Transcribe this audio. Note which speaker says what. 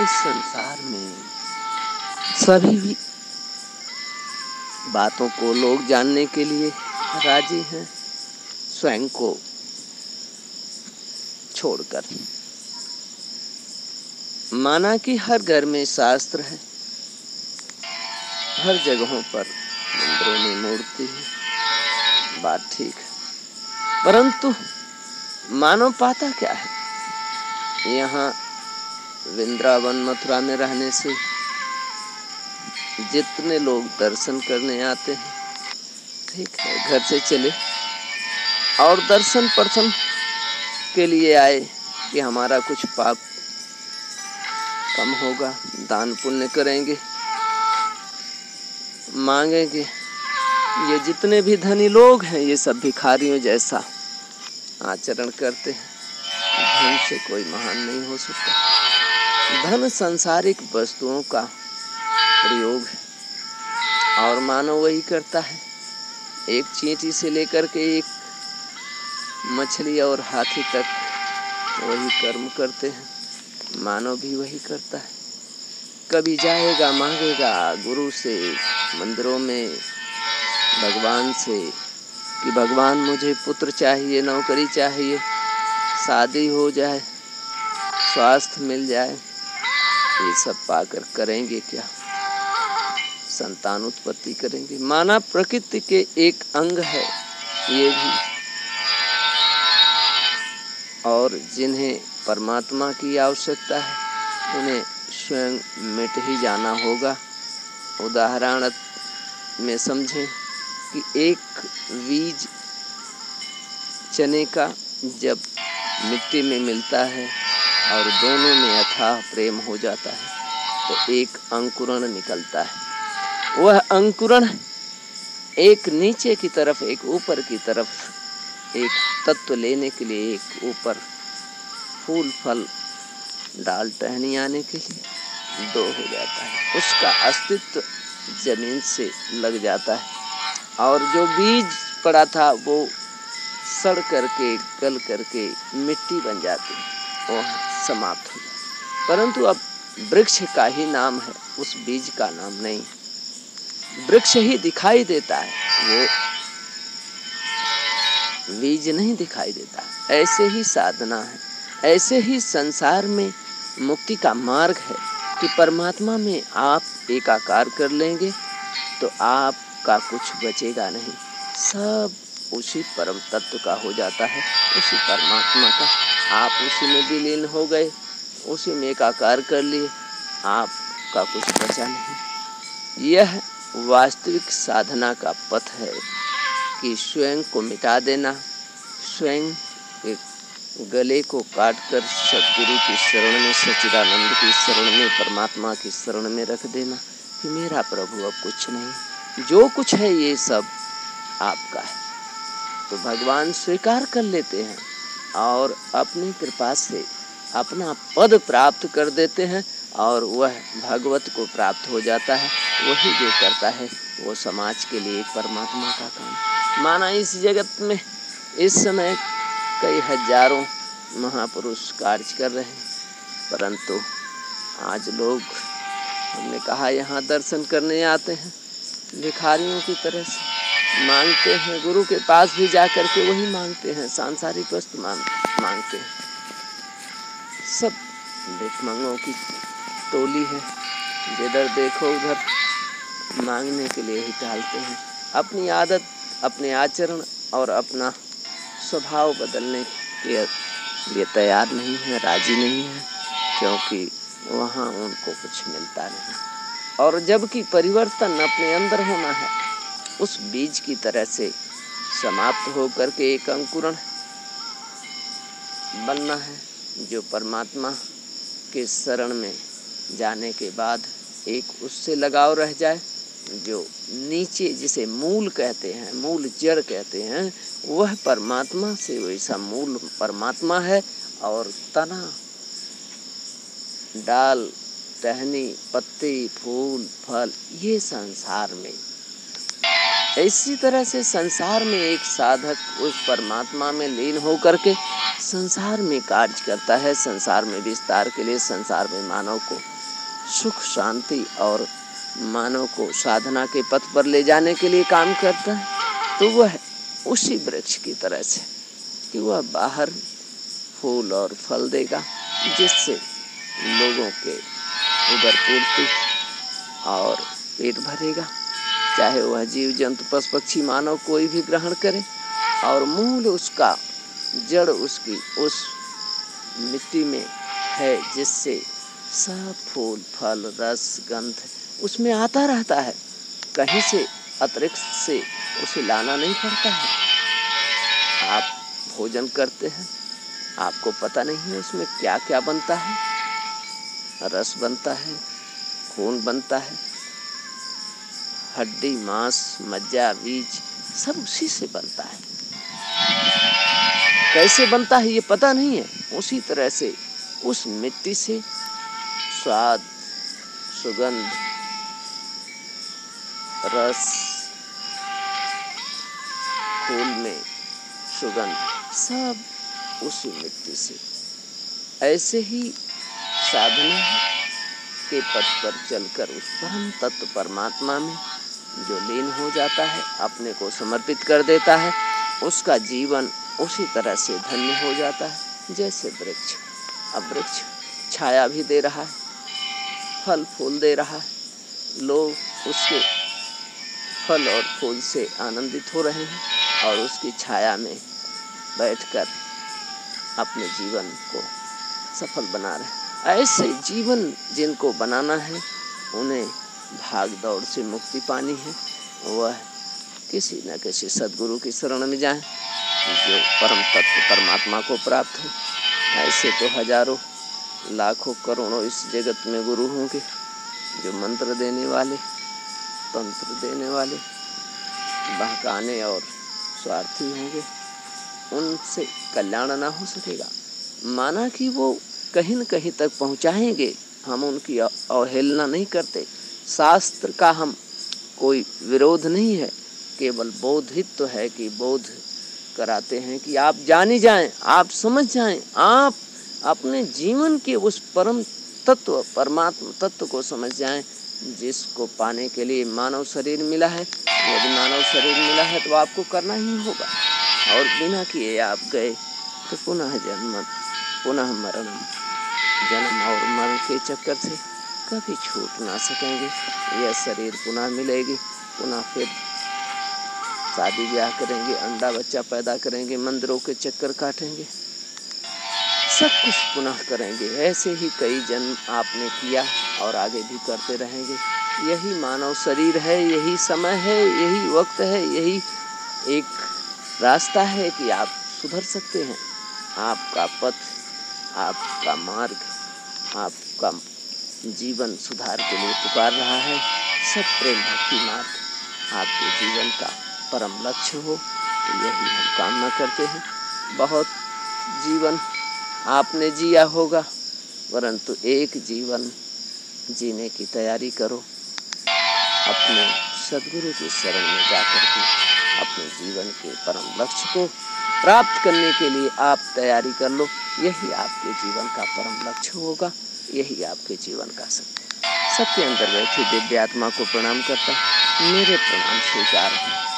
Speaker 1: इस संसार में सभी बातों को लोग जानने के लिए राजी हैं, स्वयं को छोड़कर। माना कि हर घर में शास्त्र है, हर जगहों पर मंदिरों में मूर्ति है, बात ठीक है, परंतु मानव पाता क्या है? यहाँ वृंदावन मथुरा में रहने से जितने लोग दर्शन करने आते हैं, ठीक है, घर से चले और दर्शन प्रथम के लिए आए कि हमारा कुछ पाप कम होगा, दान पुण्य करेंगे, मांगेंगे। ये जितने भी धनी लोग हैं ये सब भिखारियों जैसा आचरण करते हैं। धन से कोई महान नहीं हो सकता। धन सांसारिक वस्तुओं का प्रयोग है और मानव वही करता है। एक चींटी से लेकर के एक मछली और हाथी तक वही कर्म करते हैं। मानव भी वही करता है। कभी जाएगा मांगेगा गुरु से, मंदिरों में भगवान से कि भगवान मुझे पुत्र चाहिए, नौकरी चाहिए, शादी हो जाए, स्वास्थ्य मिल जाए। ये सब पाकर करेंगे क्या? संतान उत्पत्ति करेंगे। माना प्रकृति के एक अंग है ये भी, और जिन्हें परमात्मा की आवश्यकता है उन्हें स्वयं मिट ही जाना होगा। उदाहरण में समझें कि एक बीज चने का जब मिट्टी में मिलता है और दोनों में अथाह प्रेम हो जाता है तो एक अंकुरण निकलता है। वह अंकुरण एक नीचे की तरफ, एक ऊपर की तरफ, एक तत्व लेने के लिए, एक ऊपर फूल फल डाल टहनी आने के लिए दो हो जाता है। उसका अस्तित्व जमीन से लग जाता है और जो बीज पड़ा था वो सड़ करके गल करके मिट्टी बन जाती है, वह समाप्त हो जाता। परंतु अब वृक्ष का ही नाम है, उस बीज का नाम नहीं। वृक्ष ही दिखाई देता है, वो बीज नहीं दिखाई देता। ऐसे ही साधना है, ऐसे ही संसार में मुक्ति का मार्ग है कि परमात्मा में आप एकाकार कर लेंगे तो आपका कुछ बचेगा नहीं। सब उसी परम तत्व का हो जाता है, उसी परमात्मा का। आप उसी में विलीन हो गए, उसी में एकाकार कर लिए, आपका कुछ बचा नहीं। यह वास्तविक साधना का पथ है कि स्वयं को मिटा देना, स्वयं के गले को काटकर सद्गुरु की शरण में, सच्चिदानंद की शरण में, परमात्मा की शरण में रख देना कि मेरा प्रभु अब कुछ नहीं, जो कुछ है ये सब आपका है। तो भगवान स्वीकार कर लेते हैं और अपनी कृपा से अपना पद प्राप्त कर देते हैं और वह भगवत को प्राप्त हो जाता है। वही जो करता है वो समाज के लिए एक परमात्मा का काम। माना इस जगत में इस समय कई हजारों महापुरुष कार्य कर रहे हैं, परंतु आज लोग, हमने कहा, यहाँ दर्शन करने आते हैं भिखारियों की तरह से, मांगते हैं। गुरु के पास भी जा कर के वही मांगते हैं, सांसारिक वस्तु मांगते हैं। सब भिखमंगों की टोली है, जिधर देखो उधर मांगने के लिए ही टहलते हैं। अपनी आदत, अपने आचरण और अपना स्वभाव बदलने के लिए तैयार नहीं है, राजी नहीं है, क्योंकि वहाँ उनको कुछ मिलता नहीं। और जबकि परिवर्तन अपने अंदर होना है, उस बीज की तरह से समाप्त होकर के एक अंकुरण बनना है, जो परमात्मा के शरण में जाने के बाद एक उससे लगाव रह जाए। जो नीचे जिसे मूल कहते हैं, मूल जड़ कहते हैं, वह परमात्मा से वैसा मूल परमात्मा है और तना, डाल, टहनी, पत्ते, फूल, फल, ये संसार में। इसी तरह से संसार में एक साधक उस परमात्मा में लीन होकर के संसार में कार्य करता है, संसार में विस्तार के लिए, संसार में मानव को सुख शांति और मानव को साधना के पथ पर ले जाने के लिए काम करता है, तो वह उसी वृक्ष की तरह से कि वह बाहर फूल और फल देगा, जिससे लोगों के उदर पूर्ति और पेट भरेगा, चाहे वह जीव जंतु पशु पक्षी मानव कोई भी ग्रहण करे, और मूल उसका जड़ उसकी उस मिट्टी में है, जिससे सब फूल फल रस गंध उसमें आता रहता है, कहीं से अतिरिक्त से उसे लाना नहीं पड़ता है। आप भोजन करते हैं, आपको पता नहीं है उसमें क्या क्या बनता है, रस बनता है, खून बनता है, हड्डी मांस मज्जा बीज सब उसी से बनता है। कैसे बनता है ये पता नहीं है। उसी तरह से उस मिट्टी से स्वाद सुगंध रस फूल में सुगंध सब उसी मिट्टी से। ऐसे ही साधना के पथ पर चलकर उस परम तत्व परमात्मा में जो लीन हो जाता है, अपने को समर्पित कर देता है, उसका जीवन उसी तरह से धन्य हो जाता है जैसे वृक्ष। अब वृक्ष छाया भी दे रहा है, फल फूल दे रहा है, लोग उसके फल और फूल से आनंदित हो रहे हैं और उसकी छाया में बैठकर अपने जीवन को सफल बना रहे हैं। ऐसे जीवन जिनको बनाना है, उन्हें भाग दौड़ से मुक्ति पानी है, वह किसी न किसी सद्गुरु की शरण में जाएं, जो परम तत्व परमात्मा को प्राप्त हो। ऐसे तो हजारों लाखों करोड़ों इस जगत में गुरु होंगे, जो मंत्र देने वाले तंत्र देने वाले बहकाने और स्वार्थी होंगे, उनसे कल्याण ना हो सकेगा। माना कि वो कहीं न कहीं तक पहुँचाएंगे, हम उनकी अवहेलना नहीं करते, शास्त्र का हम कोई विरोध नहीं है, केवल बोधित्व है कि बोध कराते हैं कि आप जानी जाएं, आप समझ जाएं, आप अपने जीवन के उस परम तत्व परमात्मा तत्व को समझ जाएं, जिसको पाने के लिए मानव शरीर मिला है। यदि मानव शरीर मिला है तो आपको करना ही होगा, और बिना किए आप गए तो पुनः जन्म पुनः मरण, जन्म और मरण के चक्कर से कभी छूट ना सकेंगे। यह शरीर पुनः मिलेगी, पुनः फिर शादी ब्याह करेंगे, अंडा बच्चा पैदा करेंगे, मंदिरों के चक्कर काटेंगे, सब कुछ पुनः करेंगे। ऐसे ही कई जन्म आपने किया और आगे भी करते रहेंगे। यही मानव शरीर है, यही समय है, यही वक्त है, यही एक रास्ता है कि आप सुधर सकते हैं। आपका पथ, आपका मार्ग, आपका जीवन सुधार के लिए पुकार रहा है। सब प्रेम भक्ति मार्ग आपके जीवन का परम लक्ष्य हो, यही हम कामना करते हैं। बहुत जीवन आपने जिया होगा, परंतु एक जीवन जीने की तैयारी करो। अपने सद्गुरु की शरण में जाकर के अपने जीवन के परम लक्ष्य को प्राप्त करने के लिए आप तैयारी कर लो। यही आपके जीवन का परम लक्ष्य होगा, यही आपके जीवन का सत्य। सबके अंदर बैठी दिव्य आत्मा को प्रणाम करता, मेरे प्रणाम स्वीकार है।